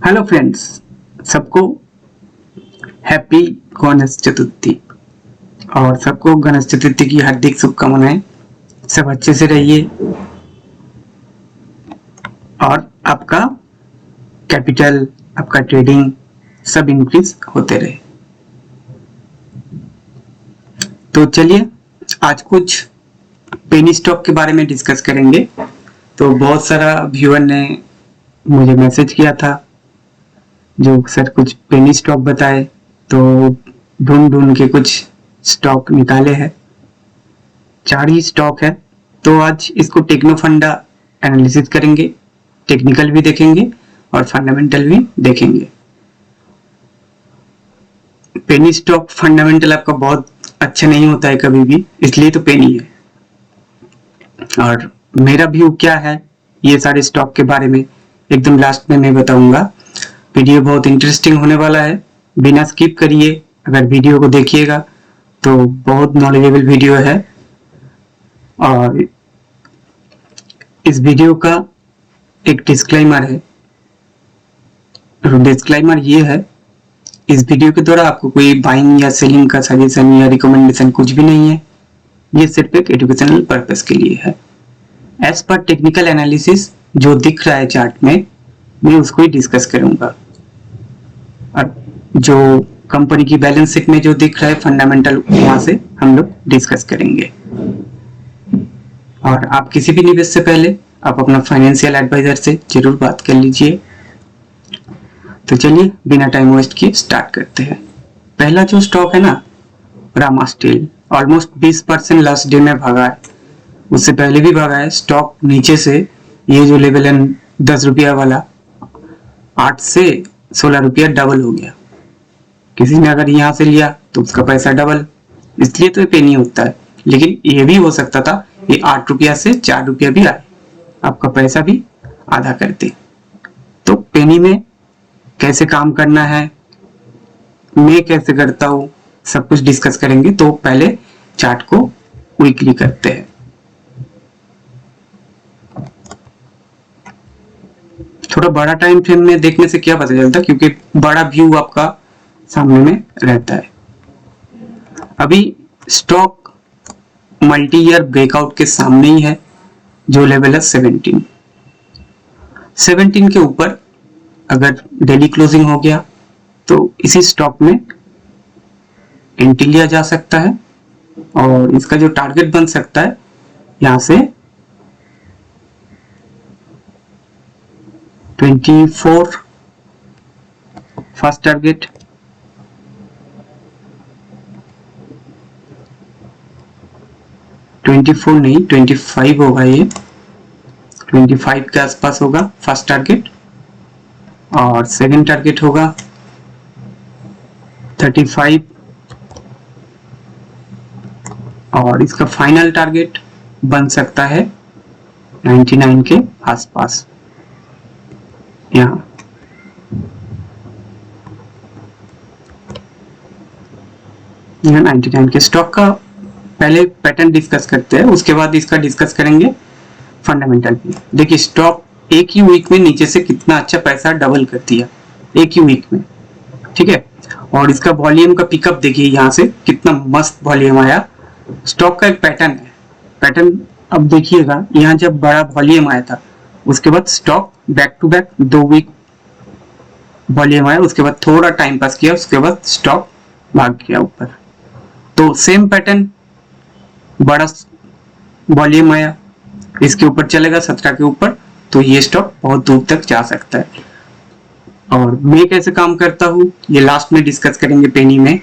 Hello friends, सबको happy Ganesh Chaturthi और सबको गणेश चतुर्थी की हार्दिक शुभकामनाएं। सब अच्छे से रहिए और आपका कैपिटल, आपका ट्रेडिंग सब इंक्रीज होते रहे। तो चलिए आज कुछ पेनी स्टॉक के बारे में डिस्कस करेंगे। तो बहुत सारा व्यूअर ने मुझे मैसेज किया था जो सर कुछ पेनी स्टॉक बताए, तो ढूंढ ढूंढ के कुछ स्टॉक निकाले हैं। 4 ही स्टॉक है, तो आज इसको टेक्नो फंडा एनालिसिस करेंगे, टेक्निकल भी देखेंगे और फंडामेंटल भी देखेंगे। पेनी स्टॉक फंडामेंटल आपका बहुत अच्छा नहीं होता है कभी भी, इसलिए तो पेनी है। और मेरा व्यू क्या है ये सारे स्टॉक के बारे में एकदम लास्ट में मैं बताऊंगा। वीडियो बहुत इंटरेस्टिंग होने वाला है, बिना स्किप करिए अगर वीडियो को देखिएगा तो बहुत नॉलेजेबल वीडियो है। और इस वीडियो का एक डिस्क्लेमर है। डिस्क्लेमर ये है, इस वीडियो के द्वारा आपको कोई बाइंग या सेलिंग का सजेशन या रिकमेंडेशन कुछ भी नहीं है, ये सिर्फ एक एजुकेशनल पर्पस के लिए है। एज पर टेक्निकल एनालिसिस जो दिख रहा है चार्ट में, मैं उसको ही डिस्कस करूंगा। और जो कंपनी की बैलेंस शीट में जो दिख रहा है फंडामेंटल, वहां से हम लोग डिस्कस करेंगे। और आप किसी भी निवेश से पहले आप अपना फाइनेंशियल एडवाइजर से जरूर बात कर लीजिए। तो चलिए बिना टाइम वेस्ट किए स्टार्ट करते हैं। पहला जो स्टॉक है ना, Rama steel, almost 20% last day में भागा है, उससे पहले भी भागा है। स्टॉक नीचे से ये जो लेवल है 10 रुपया वाला, 8 से 16 रुपया डबल हो गया। किसी ने अगर यहाँ से लिया तो उसका पैसा डबल, इसलिए तो ये पेनी होता है। लेकिन ये भी हो सकता था ये 8 रुपया से 4 रुपया भी आए, आपका पैसा भी आधा कर दे। तो पेनी में कैसे काम करना है, मैं कैसे करता हूँ, सब कुछ डिस्कस करेंगे। तो पहले चार्ट को वीकली करते हैं। थोड़ा बड़ा टाइम फ्रेम में देखने से क्या पता चलता, क्योंकि बड़ा व्यू आपका सामने में रहता है। अभी स्टॉक मल्टी ईयर ब्रेकआउट के सामने ही है, जो लेवल है 17 के ऊपर अगर डेली क्लोजिंग हो गया तो इसी स्टॉक में एंट्री लिया जा सकता है। और इसका जो टारगेट बन सकता है यहां से 24 फर्स्ट टारगेट, 24 नहीं 25 होगा, ये 25 के आसपास होगा फर्स्ट टारगेट। और सेकंड टारगेट होगा 35 और इसका फाइनल टारगेट बन सकता है 99 के आसपास। यहाँ 99 के स्टॉक का पहले पैटर्न डिस्कस करते हैं, उसके बाद इसका डिस्कस करेंगे फंडामेंटल भी। देखिए स्टॉक एक ही वीक में नीचे से कितना अच्छा पैसा डबल कर दिया, एक ही वीक में, ठीक है। और इसका वॉल्यूम का पिकअप देखिए, यहाँ से कितना मस्त वॉल्यूम आया। स्टॉक का एक पैटर्न है, पैटर्न अब देखिएगा, यहाँ जब बड़ा वॉल्यूम आया था उसके बाद stock back to back 2 week volume आया, उसके बाद थोड़ा टाइम पास किया, उसके बाद स्टॉक भाग गया ऊपर। तो सेम पैटर्न, बड़ा वॉल्यूम आया, इसके ऊपर चलेगा 17 के ऊपर, तो ये स्टॉक बहुत दूर तक जा सकता है। और मैं कैसे काम करता हूँ ये लास्ट में डिस्कस करेंगे पेनी में।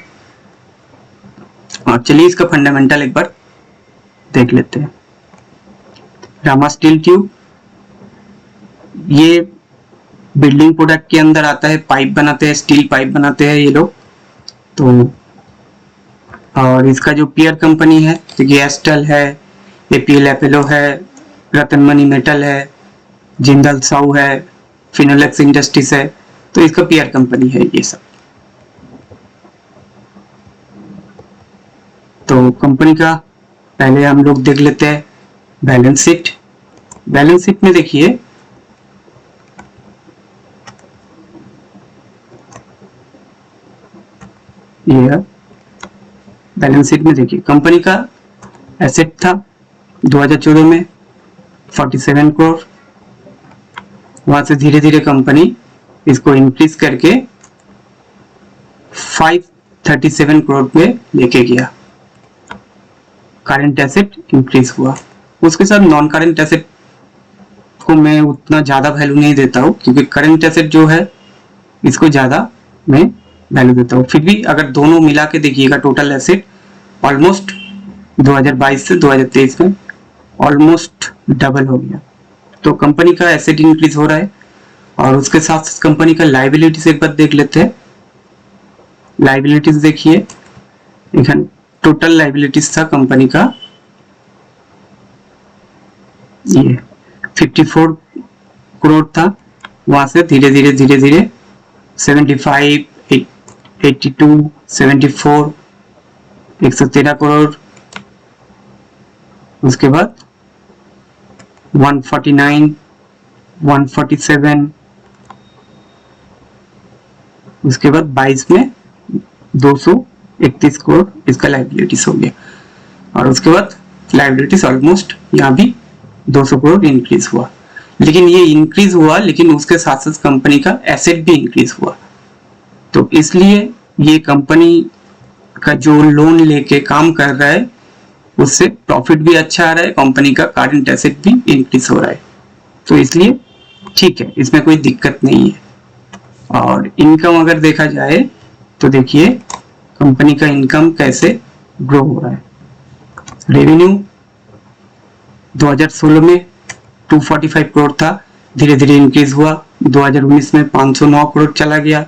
और चलिए इसका फंडामेंटल एक बार देख लेते हैं। रामा स्टील ट्यूब, ये बिल्डिंग प्रोडक्ट के अंदर आता है, पाइप बनाते हैं, स्टील पाइप बनाते हैं ये लोग। तो और इसका जो पीयर कंपनी है, देखिए एस्टल है, एपीएल एपोलो है, रतनमणि मेटल है, जिंदल साउ है, फिनोलेक्स इंडस्ट्रीज है, तो इसका पीयर कंपनी है ये सब। तो कंपनी का पहले हम लोग देख लेते हैं बैलेंस शीट। बैलेंस शीट में देखिए ये बैलेंस शीट में देखिए कंपनी का एसेट था 2014 में 47 करोड़, वहां से धीरे धीरे कंपनी इसको इंक्रीज करके 537 करोड़ पे लेके गया। करंट एसेट इंक्रीज हुआ। उसके साथ नॉन करंट एसेट को मैं उतना ज्यादा वैल्यू नहीं देता हूँ, क्योंकि करंट एसेट जो है इसको ज्यादा मैं वैल्यू देता हूँ। फिर भी अगर दोनों मिला के देखिएगा टोटल एसेट ऑलमोस्ट 2022 से 2023 में ऑलमोस्ट डबल हो गया। तो कंपनी का एसेट इंक्रीज हो रहा है, और उसके साथ कंपनी का लाइबिलिटीज एक बार देख लेते हैं। लाइबिलिटीज देखिए, टोटल लाइबिलिटीज था कंपनी का ये 54 करोड़ था, वहां से धीरे धीरे 75, 82, 74, 113 करोड़, उसके बाद 149, 147, उसके बाद 22 में 231 करोड़ इसका लाइबिलिटीज हो गया। और उसके बाद लाइबिलिटीज ऑलमोस्ट यहाँ भी 200 करोड़ इंक्रीज हुआ। लेकिन ये इंक्रीज हुआ, लेकिन उसके साथ साथ कंपनी का एसेट भी इंक्रीज हुआ। तो इसलिए ये कंपनी का जो लोन लेके काम कर रहा है उससे प्रॉफिट भी अच्छा आ रहा है, कंपनी का करंट एसेट भी इंक्रीज हो रहा है। तो इसलिए ठीक है, इसमें कोई दिक्कत नहीं है। और इनकम अगर देखा जाए तो देखिए कंपनी का इनकम कैसे ग्रो हो रहा है। रेवेन्यू 2016 में 245 करोड़ था, धीरे धीरे इंक्रीज हुआ। 2019 में 509 करोड़ चला गया,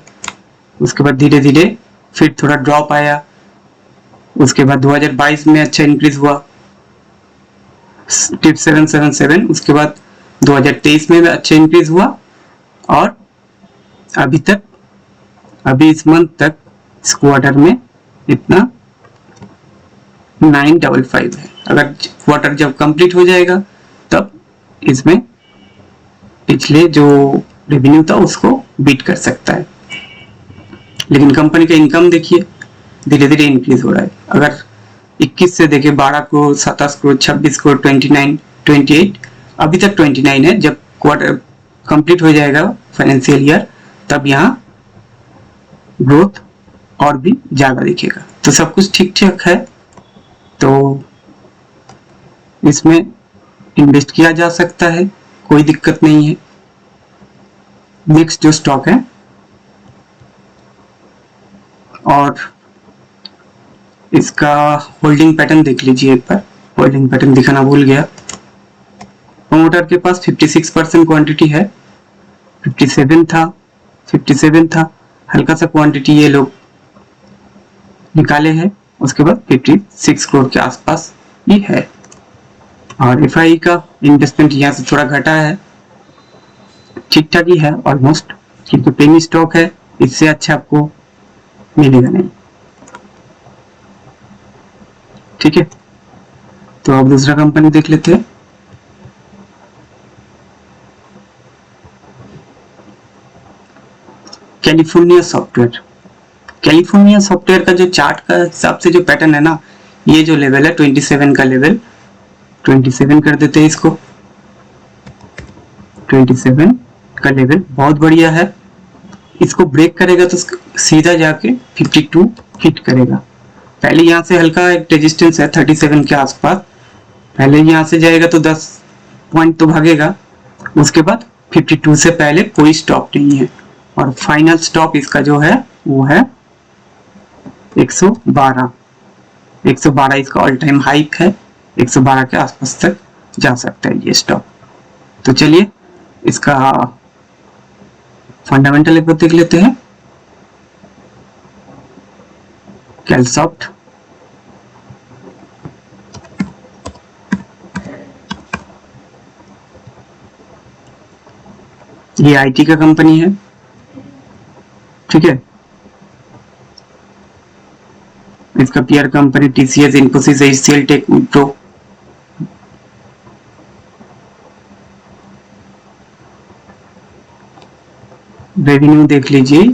उसके बाद धीरे धीरे फिर थोड़ा ड्रॉप आया। उसके बाद 2022 में अच्छा इंक्रीज हुआ 777, उसके बाद 2023 में भी अच्छा इंक्रीज हुआ, और अभी इस मंथ तक इस क्वार्टर में इतना 955 है। अगर क्वार्टर जब कंप्लीट हो जाएगा तब इसमें पिछले जो रेवेन्यू था उसको बीट कर सकता है। लेकिन कंपनी का इनकम देखिए धीरे धीरे इंक्रीज हो रहा है। अगर 21 से देखिए 12 करोड़, 27 करोड़, 26 करोड़, 29, 28, अभी तक 29 है। जब क्वार्टर कंप्लीट हो जाएगा फाइनेंशियल ईयर तब यहाँ ग्रोथ और भी ज्यादा दिखेगा। तो सब कुछ ठीक ठाक है, तो इसमें इन्वेस्ट किया जा सकता है, कोई दिक्कत नहीं है। नेक्स्ट जो स्टॉक है, और इसका होल्डिंग पैटर्न देख लीजिए एक बार। होल्डिंग पैटर्न दिखाना भूल गया। प्रमोटर के पास 56% क्वांटिटी है, 57 था, हल्का सा क्वांटिटी ये लोग निकाले हैं। उसके बाद 56 करोड़ के आसपास ये है। और एफआई का इन्वेस्टमेंट यहाँ से थोड़ा घटा है, ठीक ठाक ही है ऑलमोस्ट, क्योंकि पेनी स्टॉक है, इससे अच्छा आपको मिलेगा नहीं। ठीक है, तो अब दूसरा कंपनी देख लेते हैं। California software. कैलिफोर्निया सॉफ्टवेयर का जो चार्ट का हिसाब से जो पैटर्न है ना, ये जो लेवल है 27 का लेवल, 27 कर देते हैं इसको। 27 का लेवल बहुत बढ़िया है। इसको ब्रेक करेगा तो सीधा जाके 52 हिट करेगा। पहले यहाँ से हल्का एक रेजिस्टेंस है 37 के आसपास, पहले यहाँ से जाएगा तो 10 पॉइंट तो भागेगा। उसके बाद 52 से पहले कोई स्टॉप नहीं है, और फाइनल स्टॉप इसका जो है वो है 112। 112 इसका ऑल टाइम हाइक है, 112 के आसपास तक जा सकता है ये स्टॉक। तो चलिए इसका फंडामेंटल एक बार देख लेते हैं। कैलसॉफ्ट, ये आईटी का कंपनी है, ठीक है। इसका peer company TCS, Infosys, HCL Tech, Wipro. Revenue देख लीजिए,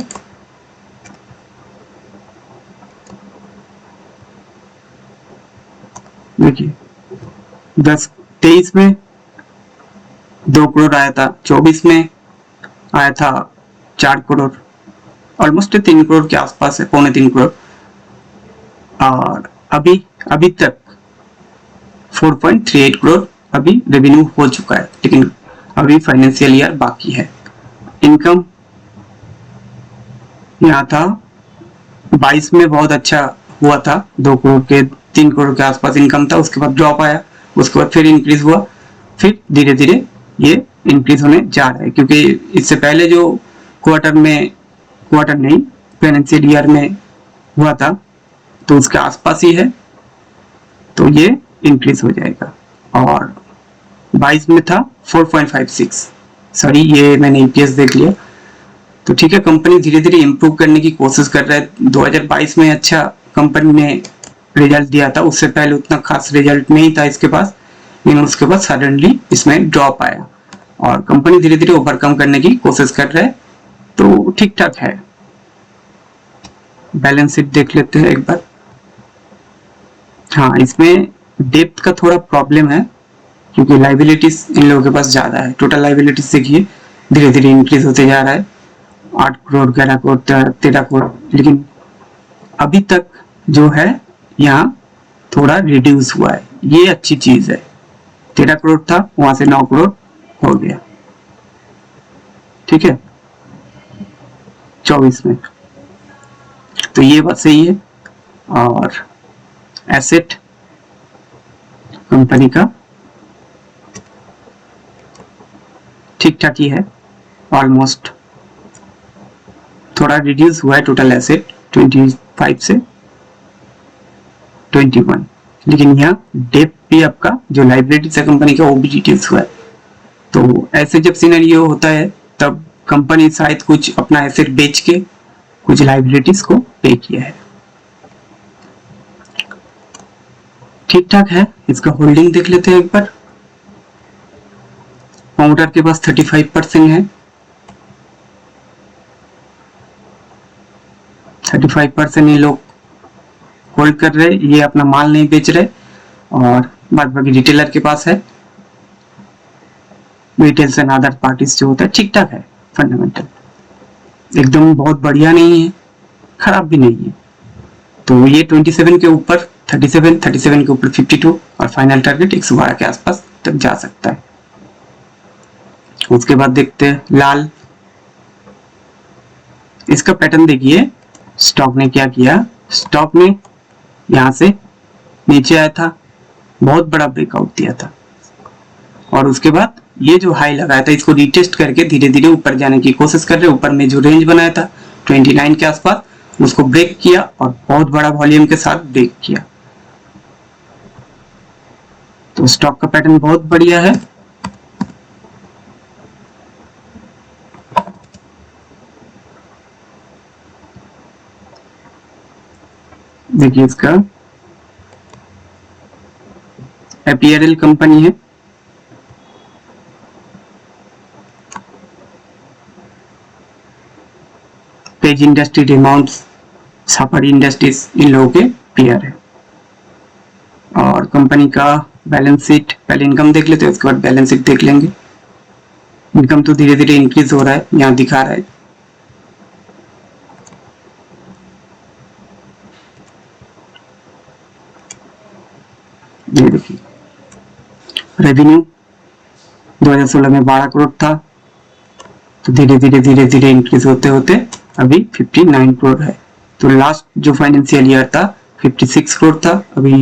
23 में 2 करोड़ आया था, 24 में आया था 4 करोड़, ऑलमोस्ट 3 करोड़ के आसपास है, 2.25 करोड़। और अभी तक 4.38 करोड़ अभी रेवेन्यू हो चुका है, लेकिन अभी फाइनेंशियल ईयर बाकी है। इनकम यहाँ था 22 में बहुत अच्छा हुआ था, 2 करोड़ के 3 करोड़ के आसपास इनकम था, उसके बाद ड्रॉप आया, उसके बाद फिर इंक्रीज हुआ, फिर धीरे धीरे ये इंक्रीज होने जा रहा है, क्योंकि इससे पहले जो क्वार्टर नहीं फाइनेंशियल ईयर में हुआ था तो उसके आसपास ही है, तो ये इंक्रीज हो जाएगा। और 22 में था 4.56, सॉरी ये मैंने ईपीएस देख लिया। तो ठीक है, कंपनी धीरे धीरे इम्प्रूव करने की कोशिश कर रहा है। 2022 में अच्छा कंपनी ने रिजल्ट दिया था, उससे पहले उतना खास रिजल्ट नहीं था इसके पास, लेकिन उसके बाद सडनली इसमें ड्रॉप आया और कंपनी धीरे धीरे ओवरकम करने की कोशिश कर रहा है, तो ठीक ठाक है। बैलेंस शीट देख लेते हैं एक बार। हाँ, इसमें डेप्थ का थोड़ा प्रॉब्लम है, क्योंकि लाइबिलिटीज इन लोगों के पास ज्यादा है। टोटल लाइबिलिटीज देखिए धीरे धीरे इंक्रीज होते जा रहा है, 8 करोड़ 11 करोड़ 13 करोड़, लेकिन अभी तक जो है यहाँ थोड़ा रिड्यूस हुआ है, ये अच्छी चीज है। 13 करोड़ था, वहां से 9 करोड़ हो गया, ठीक है 24 में, तो ये बात सही है। और एसेट कंपनी का ठीक ठाक ही है, ऑलमोस्ट थोड़ा रिड्यूस हुआ है टोटल एसेट 25 से 21, लेकिन यहाँ डेप भी आपका जो लाइबिलिटीज है कंपनी का वो भी रिड्यूस हुआ है। तो ऐसे जब सिनेरियो होता है तब कंपनी शायद कुछ अपना एसेट बेच के कुछ लाइबिलिटीज को पे किया है। ठीक ठाक है। इसका होल्डिंग देख लेते हैं एक बार। प्रमोटर के पास 35% है, 35% ये लोग होल्ड कर रहे, ये अपना माल नहीं बेच रहे, और बाद बाकी रिटेलर के पास है, रिटेल्स एंड अदर पार्टीज जो होता है। ठीक ठाक है, फंडामेंटल एकदम बहुत बढ़िया नहीं है, खराब भी नहीं है। तो ये 27 के ऊपर 37 के ऊपर 52 और फाइनल टारगेट 112 के आसपास तक जा सकता है। उसके बाद देखते हैं लाल, इसका पैटर्न देखिए। स्टॉक ने क्या किया, स्टॉक ने यहां से नीचे आया था, बहुत बड़ा ब्रेकआउट दिया था, और उसके बाद ये जो हाई लगाया था इसको रिटेस्ट करके धीरे धीरे ऊपर जाने की कोशिश कर रहे। ऊपर में जो रेंज बनाया था 29 के आसपास, उसको ब्रेक किया और बहुत बड़ा वॉल्यूम के साथ ब्रेक किया। तो स्टॉक का पैटर्न बहुत बढ़िया है। देखिए इसका अपीयरल कंपनी है, पेज इंडस्ट्री, डिमाउंट्स, साफरी इंडस्ट्रीज इन लोगों के पेयर है। और कंपनी का बैलेंस शीट, पहले इनकम देख लेते हैं उसके बाद बैलेंस शीट देख लेंगे। इनकम तो धीरे धीरे इंक्रीज हो रहा है, यहाँ दिखा रहा है। ये देखिए रेवेन्यू 2016 में 12 करोड़ था, तो धीरे धीरे इंक्रीज होते होते अभी 59 करोड़ है। तो लास्ट जो फाइनेंशियल ईयर था 56 करोड़ था, अभी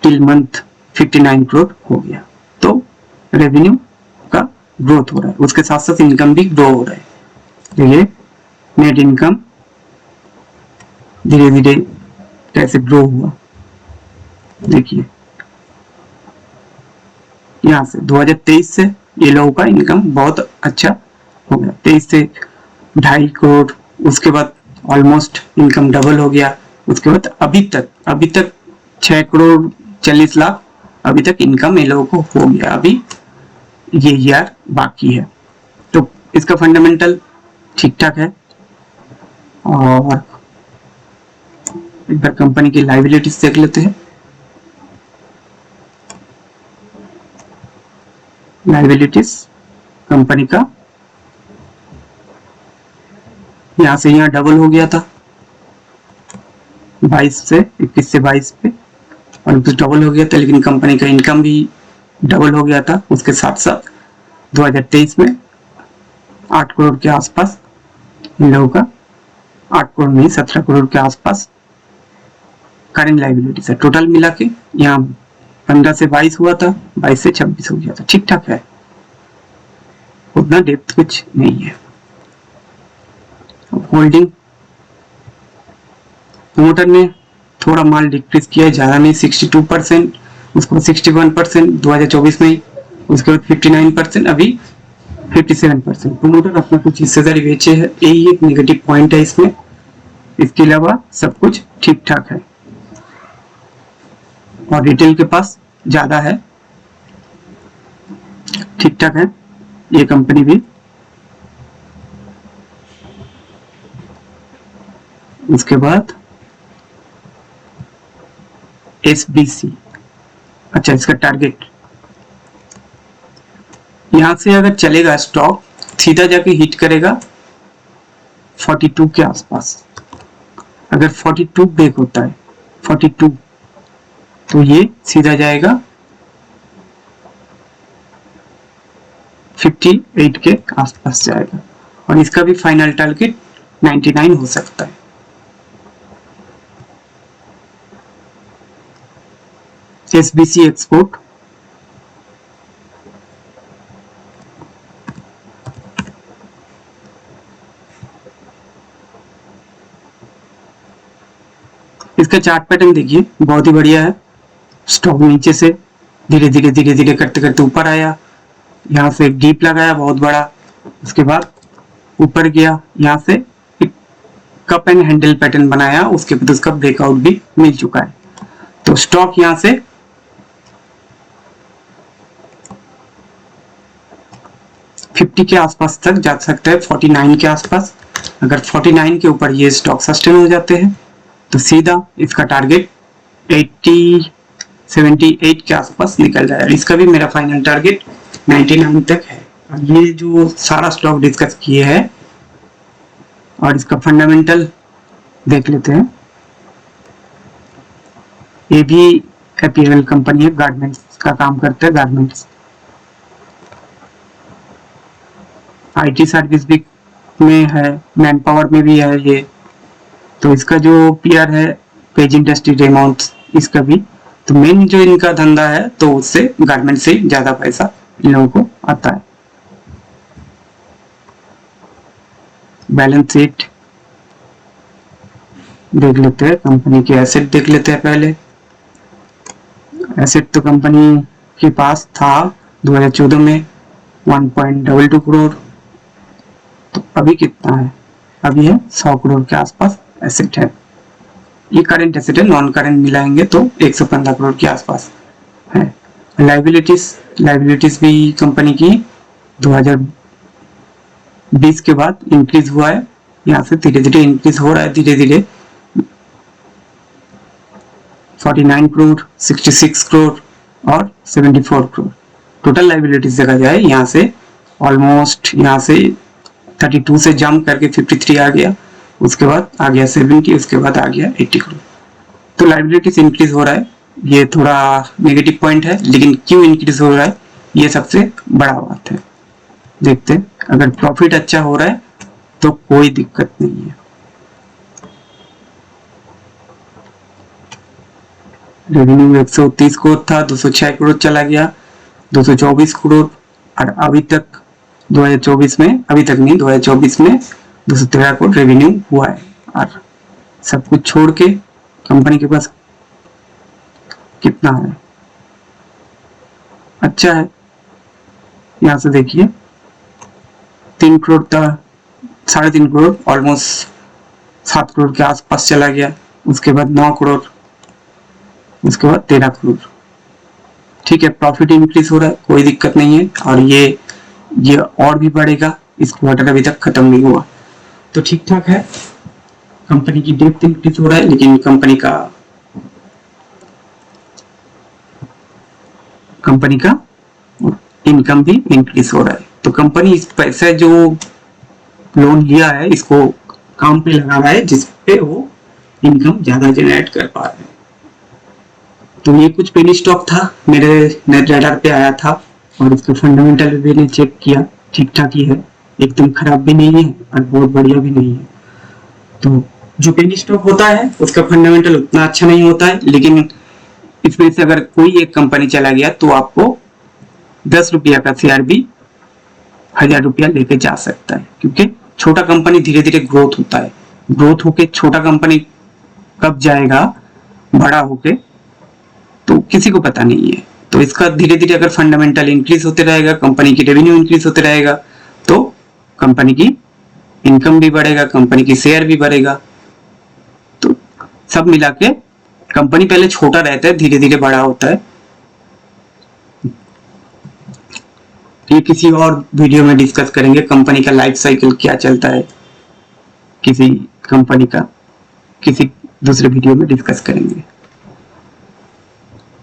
टिल मंथ 59 करोड़ हो गया। तो रेवेन्यू का ग्रोथ हो रहा है, उसके साथ साथ इनकम भी ग्रो हो रहा है। तो ये नेट इनकम धीरे धीरे कैसे ग्रो हुआ देखिए, यहाँ से 2023 से ये लोगों का इनकम बहुत अच्छा हो गया, 23 से 2.5 करोड़, उसके बाद ऑलमोस्ट इनकम डबल हो गया। उसके बाद अभी तक 6 करोड़ 40 लाख अभी तक इनकम ये लोगों को हो गया। अभी ये ईयर बाकी है, तो इसका फंडामेंटल ठीक ठाक है। और एक बार कंपनी की लायबिलिटीज देख लेते हैं। लाइबिलिटीज कंपनी का यहाँ से यहाँ डबल हो गया था 22 से 21 से 22 पे और कुछ डबल हो गया था, लेकिन कंपनी का इनकम भी डबल हो गया था उसके साथ साथ। 2023 में 8 करोड़ के आसपास इन लोगों का, 8 करोड़ नहीं 17 करोड़ के आसपास करेंट लाइबिलिटीज है। टोटल मिला के यहाँ 15 से 22 हुआ था, 22 से 26 हो गया था। ठीक ठाक है, उतना डेप्थ कुछ नहीं है। होल्डिंग प्रमोटर ने थोड़ा माल डिक्रीज किया, ज्यादा नहीं, 62%, उसके बाद 61% 2024 में ही, उसके बाद 59%, अभी 57%। प्रमोटर अपना कुछ हिस्सेदारी बेचे है, यही एक नेगेटिव पॉइंट है इसमें। इसके अलावा सब कुछ ठीक ठाक है और रिटेल के पास ज्यादा है, ठीक ठाक है ये कंपनी भी। उसके बाद SBC, अच्छा इसका टारगेट यहां से अगर चलेगा स्टॉक सीधा जाके हिट करेगा 42 के आसपास। अगर 42 ब्रेक होता है 42 तो ये सीधा जाएगा 58 के आसपास जाएगा और इसका भी फाइनल टारगेट 99 हो सकता है। SBC एक्सपोर्ट इसका चार्ट पैटर्न देखिए, बहुत ही बढ़िया है। स्टॉक नीचे से धीरे धीरे करते करते ऊपर आया, यहाँ से एक डीप लगाया बहुत बड़ा, उसके बाद ऊपर गया, यहाँ से एक कप एंड हैंडल पैटर्न बनाया, उसके बाद उसका ब्रेकआउट भी मिल चुका है। तो स्टॉक यहाँ से 50 के आसपास तक जा सकता है, 49 के आसपास। अगर 49 के ऊपर ये स्टॉक सस्टेन हो जाते हैं तो सीधा इसका टारगेट 78 के आसपास निकल जाएगा। इसका भी मेरा फाइनल टारगेट 99 तक है। और ये जो सारा स्टॉक डिस्कस किए हैं और इसका फंडामेंटल देख लेते हैं। ये भी अपीयरल कंपनी है, गारमेंट्स का काम करते हैं, गारमेंट्स। IT सर्विस भी में है, मैन पावर में भी है ये। तो इसका जो पीआर है पेज इंडस्ट्री रेमोन्ट्स, इसका भी। तो मेन जो इनका धंधा है तो उससे गारमेंट से ज्यादा पैसा इन लोगों को आता है। बैलेंस शीट देख लेते हैं, कंपनी के एसेट देख लेते हैं पहले। एसेट तो कंपनी के पास था 2014 में 1.22 करोड़, तो अभी कितना है? अभी है 100 करोड़ के आसपास एसेट है। ये करंट एसेट है, नॉन करंट मिलाएंगे तो 115 करोड़ के आसपास है। लाइबिलिटीज भी कंपनी की 2020 के बाद इंक्रीज हुआ है, यहाँ से धीरे धीरे इंक्रीज हो रहा है, धीरे धीरे 49 करोड़, 66 करोड़ और 74 करोड़ टोटल लाइबिलिटीज देखा जाए। यहाँ से ऑलमोस्ट यहाँ से 32 से जंप करके 53 आ गया, उसके बाद आ गया 70, उसके बाद आ गया 80 करोड़। तो लाइबिलिटीज इंक्रीज हो रहा है, ये थोड़ा नेगेटिव पॉइंट है, लेकिन क्यों इंक्रीज हो रहा है ये सबसे बड़ा बात है। देखते हैं, अगर प्रॉफिट अच्छा हो रहा है तो कोई दिक्कत नहीं है। रेवेन्यू 130 करोड़ था, 206 करोड़ चला गया, 224 करोड़। और अभी तक 2024 में, अभी तक नहीं 2024 में 213 करोड़ रेवेन्यू हुआ है। और सब कुछ छोड़ के कंपनी के पास कितना है? अच्छा है, यहाँ से देखिए 3 करोड़ था, 3.5 करोड़, ऑलमोस्ट 7 करोड़ के आसपास चला गया, उसके बाद 9 करोड़, उसके बाद 13 करोड़। ठीक है, प्रॉफिट इंक्रीज हो रहा है, कोई दिक्कत नहीं है। और ये और भी बढ़ेगा, इस क्वार्टर अभी तक खत्म नहीं हुआ, तो ठीक ठाक है। कंपनी की डेप्थ इंक्रीज हो रहा है, लेकिन कंपनी का इनकम भी इंक्रीज हो रहा है। तो कंपनी इस पैसे जो लोन लिया है इसको काम पे लगा रहा है जिसपे वो इनकम ज्यादा जनरेट कर पा रहे हैं। तो ये कुछ पेनी स्टॉक था, मेरे नेट रडार पे आया था और इसका फंडामेंटल भी मैंने चेक किया, ठीक ठाक ही है, एकदम खराब भी नहीं है और बहुत बढ़िया भी नहीं है। तो जो पेनी स्टॉक होता है उसका फंडामेंटल उतना अच्छा नहीं होता है, लेकिन इसमें से अगर कोई एक कंपनी चला गया तो आपको 10 रुपया का शेयर भी 1000 रुपया लेके जा सकता है, क्योंकि छोटा कंपनी धीरे धीरे ग्रोथ होता है, ग्रोथ होके छोटा कंपनी कब जाएगा बड़ा होके तो किसी को पता नहीं है। तो इसका धीरे धीरे अगर फंडामेंटल इंक्रीज होते रहेगा, कंपनी की रेवेन्यू इंक्रीज होते रहेगा, तो कंपनी की इनकम भी बढ़ेगा, कंपनी की शेयर भी बढ़ेगा। तो सब मिला के कंपनी पहले छोटा रहता है, धीरे धीरे बड़ा होता है। ये किसी और वीडियो में डिस्कस करेंगे, कंपनी का लाइफ साइकिल क्या चलता है किसी कंपनी का, किसी दूसरे वीडियो में डिस्कस करेंगे।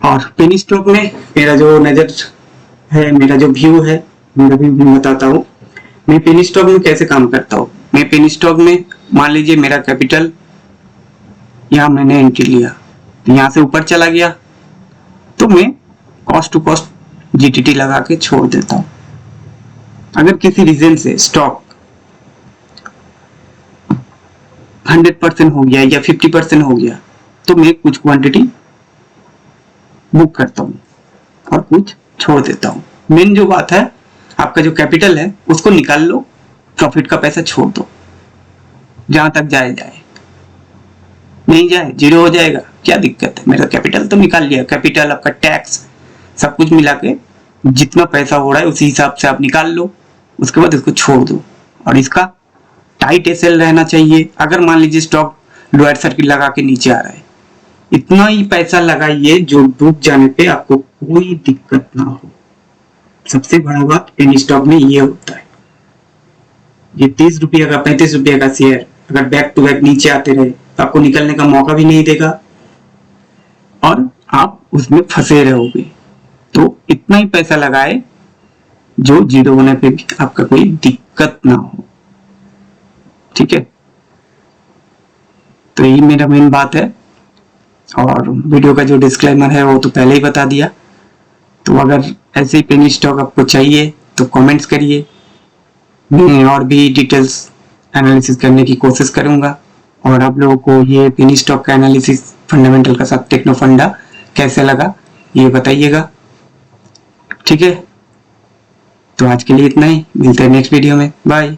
और पेनी स्टॉक में मेरा जो नजर है, मेरा जो व्यू है, मेरा व्यू बताता हूँ। मैं पेनी स्टॉक में कैसे काम करता हूँ। मैं पेनी स्टॉक में मान लीजिए मेरा कैपिटल यहाँ मैंने एंट्री लिया, तो यहाँ से ऊपर चला गया तो मैं कॉस्ट टू कॉस्ट जीटीटी लगा के छोड़ देता हूँ। अगर किसी रीजन से स्टॉक 100% हो गया या 50% हो गया तो मैं कुछ क्वांटिटी बुक करता हूँ और कुछ छोड़ देता हूँ। मेन जो बात है, आपका जो कैपिटल है उसको निकाल लो, प्रॉफिट का पैसा छोड़ दो, जहां तक जाए जाए, नहीं जाए जीरो हो जाएगा, क्या दिक्कत है। मेरा कैपिटल तो निकाल लिया, कैपिटल आपका टैक्स सब कुछ मिला के जितना पैसा हो रहा है उसी हिसाब से आप निकाल लो, उसके बाद इसको छोड़ दो। और इसका टाइट एसएल रहना चाहिए। अगर मान लीजिए स्टॉक लोअर सर्किट लगा के नीचे आ रहा है, इतना ही पैसा लगाइए जो डूब जाने पे आपको कोई दिक्कत ना हो। सबसे बड़ा बात पेनी स्टॉक में ये होता है, ये 30 रुपया का 35 रुपया का शेयर अगर बैक टू बैक नीचे आते रहे तो आपको निकलने का मौका भी नहीं देगा और आप उसमें फंसे रहोगे। तो इतना ही पैसा लगाए जो जीरो होने पे भी आपका कोई दिक्कत ना हो, ठीक है। तो यही मेरा मेन बात है। और वीडियो का जो डिस्क्लेमर है वो तो पहले ही बता दिया। तो अगर ऐसे ही पेनी स्टॉक आपको चाहिए तो कमेंट्स करिए, मैं और भी डिटेल्स एनालिसिस करने की कोशिश करूंगा। और आप लोगों को ये पेनी स्टॉक का एनालिसिस फंडामेंटल का साथ टेक्नो फंडा कैसे लगा ये बताइएगा, ठीक है। तो आज के लिए इतना ही, मिलते हैं नेक्स्ट वीडियो में, बाय।